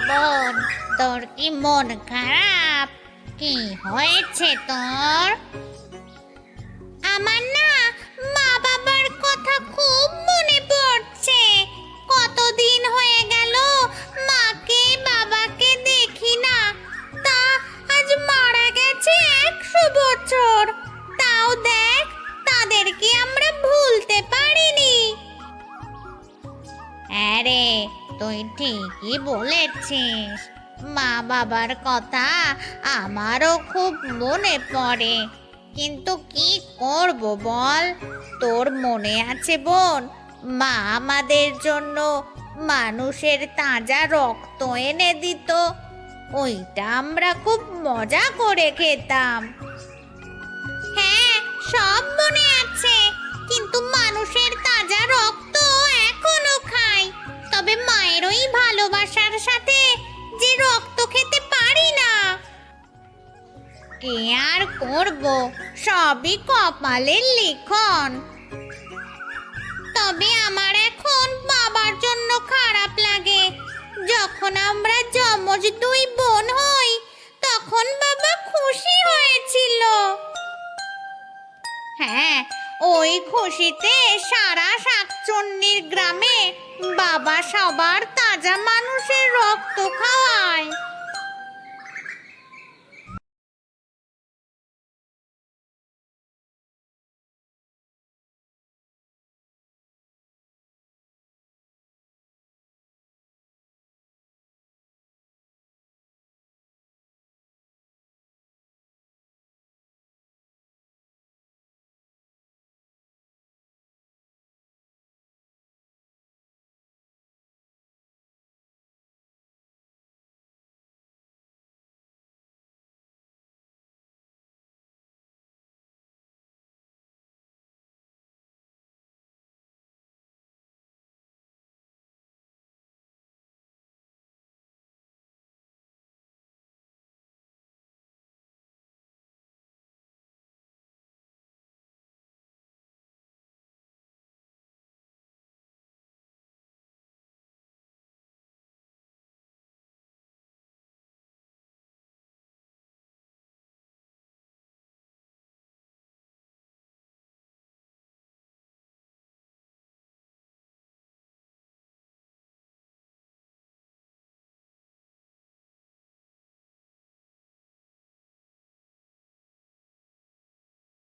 বোন, তোর কি মন খারাপ? কি হয়েছে তোর? আমার না মা বাবার কথা খুব মনে পড়ছে। কতদিন হয়ে গেল মাকে বাবাকে দেখি না। তা আজ মারা গেছে 100 বছর। তাও দেখ, তাদেরকে আমরা ভুলতে পারিনি। আরে, তুই ঠিকই বলেছিস। মা বাবার কথা আমারও খুব মনে পড়ে, কিন্তু কি করব বল? তোর মনে আছে বোন, মা আমাদের জন্য মানুষের তাজা রক্ত এনে দিত। ওইটা আমরা খুব মজা করে খেতাম। হ্যাঁ, সব মনে আছে, কিন্তু মানুষের তাজা রক্ত এখনো খাই। তবে মায়ের ওই ভালোবাসার সাথে যে রক্ত খেতে পারি না। কি আর করব, সবই কপালের লিখন। তবে আমার এখন বাবার জন্য খারাপ লাগে। যখন আমরা যমজ 2 বোন হই, তখন বাবা খুশি হয়েছিল। হ্যাঁ, ওই খুশিতে সারা শাকচুন্নির গ্রামে বাবা সবার তাজা মানুষের রক্ত খাওয়ায়।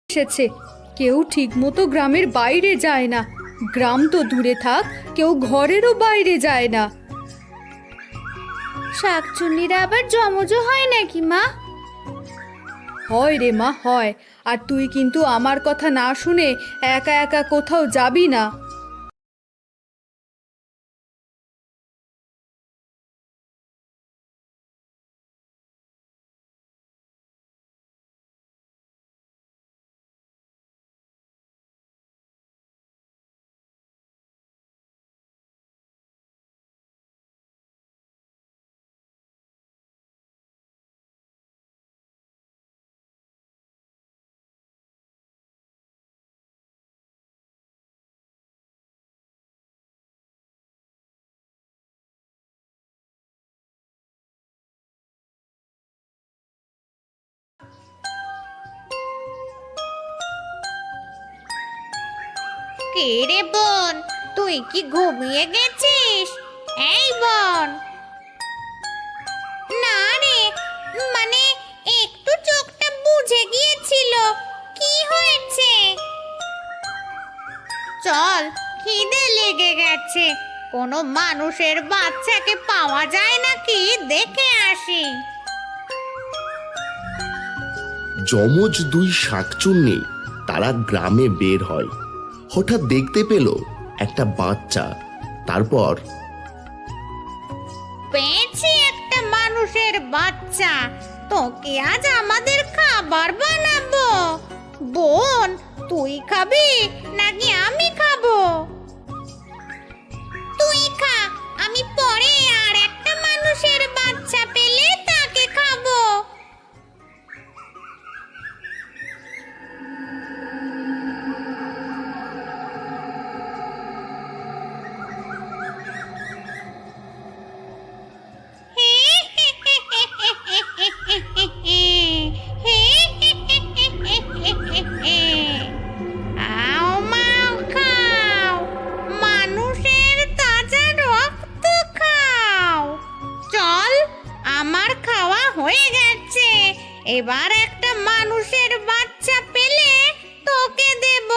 এসেছে। কেউ ঠিকমতো গ্রামের বাইরে যায় না। গ্রাম তো দূরে থাক, কেউ ঘরেরও বাইরে যায় না। শাকচুন্নিরা আবার জমজও হয় নাকি মা? হয় রে মা, হয়। আর তুই কিন্তু আমার কথা না শুনে একা একা কোথাও যাবি না। কে রে বোন, তুই কি ঘুমিয়ে গেছিস? এই বোন। না রে, মানে একটু চোখটা বুজে গিয়েছিল। কি হয়েছে? চল, খিদে লেগে গেছে। কোনো মানুষের বাচ্চাকে পাওয়া যায় নাকি দেখে আসি। যমজ 2 শাকচুন্নি তারা গ্রামে বের হয়। হঠাৎ দেখতে পেল একটা বাচ্চা। তারপর পেয়েছি একটা মানুষের বাচ্চা। তোকে আজ আমাদের খাবার বানাবো। বোন, তুই খাবি নাকি আমি খাবো? তুই খা, আমি পরে আর একটা মানুষের বাচ্চা পেলে তাকে খাবো। হে এবার একটা মানুষের বাচ্চা পেলে তোকে দেব।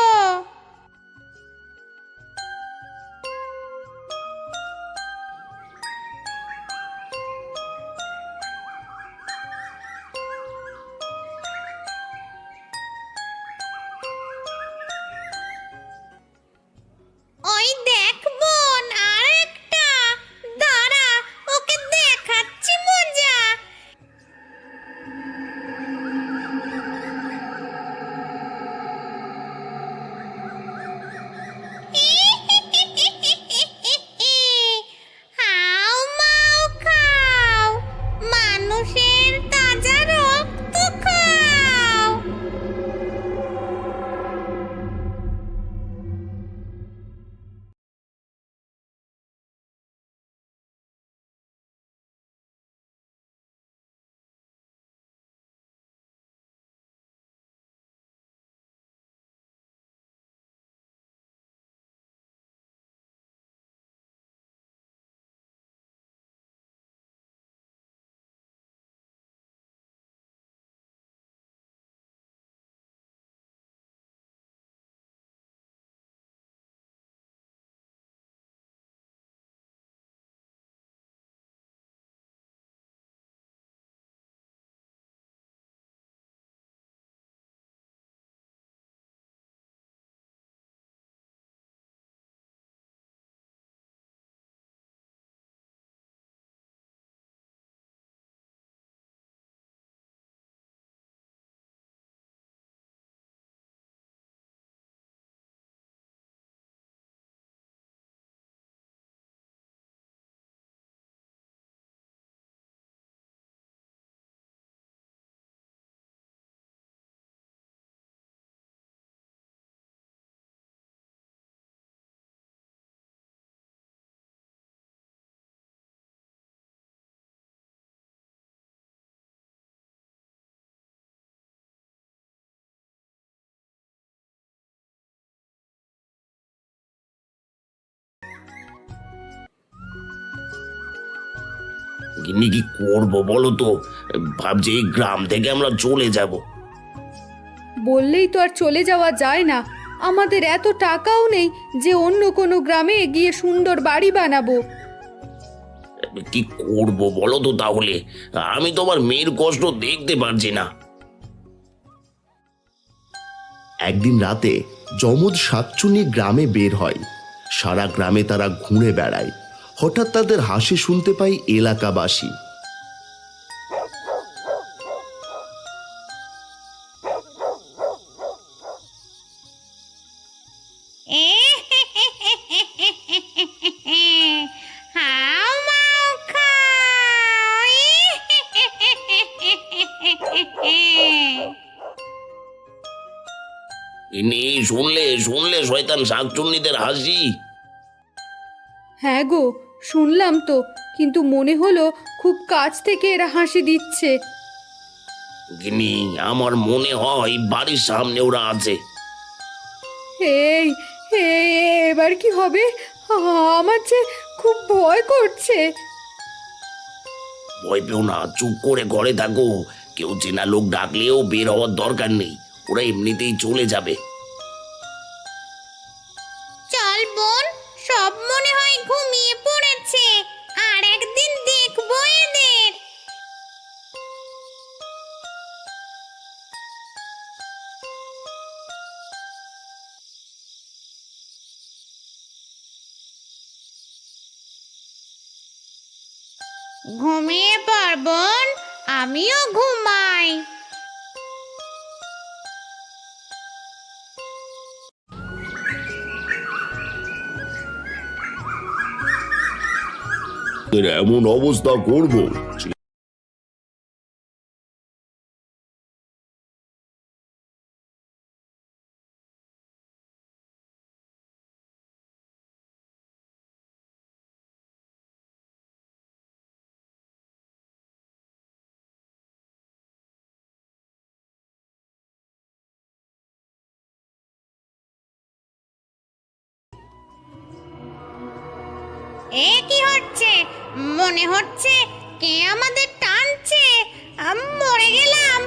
ওই দেখ বোন, আর একটা। দাঁড়া, ওকে দেখাচ্ছি মজা। হাও মাও খাও, মানুষের তাজা রক্ত খাও। গিন্নি কি করবো বলো তো? ভাবছি এই গ্রাম থেকে আমরা চলে যাব। বললেই তো আর চলে যাওয়া যায় না। আমাদের এত টাকাও নেই যে অন্য কোনো গ্রামে গিয়ে সুন্দর বাড়ি বানাবো। কি করব বলো তো তাহলে? আমি তোমার মেয়ের কষ্ট দেখতে পারছি না। একদিন রাতে যমজ শাকচুন্নি গ্রামে বের হয়। সারা গ্রামে তারা ঘুরে বেড়ায়। হঠাৎ তাদের হাসি শুনতে পায় এলাকাবাসী। হাও মাও খাও। গিন্নি, শুনলে শুনলে শয়তান শাকচুন্নিদের হাসি? হ্যাঁ গো, শুনলাম তো, কিন্তু মনে হলো খুব কাছ থেকে এরা হাসি দিচ্ছে। গিন্নি, আমার মনে হয় বাড়ির সামনে ওরা আছে। এই এবার কি হবে? আমার যে খুব ভয় করছে। ভয় পেও না, চুপ করে ঘরে থাকো। কেউ চেনা লোক ডাকলেও বের হওয়ার দরকার নেই, ওরা এমনিতেই চলে যাবে। চল বোন, সব মনে হয় ঘুমিয়ে পড়েছে। আর একদিন দেখবো এদের। ঘুমিয়ে পড় বোন, আমিও ঘুমাই। এমন অবস্থা করবো? এ কি হচ্ছে? মনে হচ্ছে কে আমাদের টানছে। মরে গেলাম।